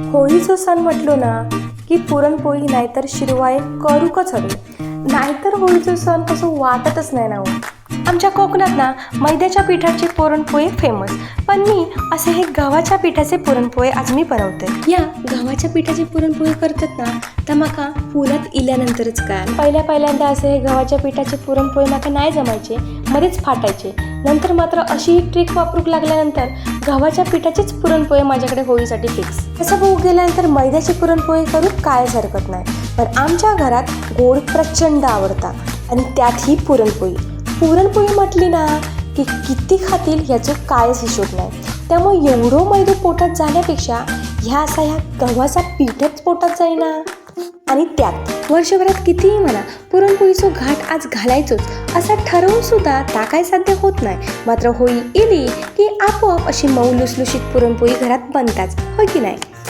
होळीचा सण म्हटलो ना की पुरणपोळी नाहीतर शिरवाय करूकच हवे, नाहीतर होळीचा सण कसं वाटतच नाही ना हो. आमच्या कोकणात ना मैद्याच्या पिठाची पुरणपोळी फेमस, पण मी असे हे गव्हाच्या पिठाचे पुरणपोळी आज मी बनवते. या गव्हाच्या पिठाची पुरणपोळी करतात ना तर माका फुलात इल्यानंतरच काय पहिल्यांदा असे हे गव्हाच्या पिठाचे पुरणपोळी माका नाही जमायचे, मध्येच फाटायचे. नंतर मात्र अशी ही ट्रिक वापरूक लागल्यानंतर गव्हाच्या पिठाचीच पुरणपोळी माझ्याकडे होळीसाठी फिक्स. तसं बघू गेल्यानंतर मैद्याची पुरणपोळी करूक कायच हरकत नाही, पण आमच्या घरात गोड प्रचंड आवडतात आणि त्यात ही पुरणपोळी म्हटली ना की किती खातील ह्याचं कायच हिशोब नाही. त्यामुळे एवढं मैदू पोटात जाण्यापेक्षा ह्या गव्हाचा पीठच पोटात जाईना. आणि त्यात वर्षभरात कितीही म्हणा पुरणपोळीचं घाट आज घालायचोच असं ठरवून सुद्धा टाकाय साध्य होत नाही. मात्र होळी इली की आपोआप अशी मऊ लुसलुशीत पुरणपोळी घरात बनताच, हो की नाही.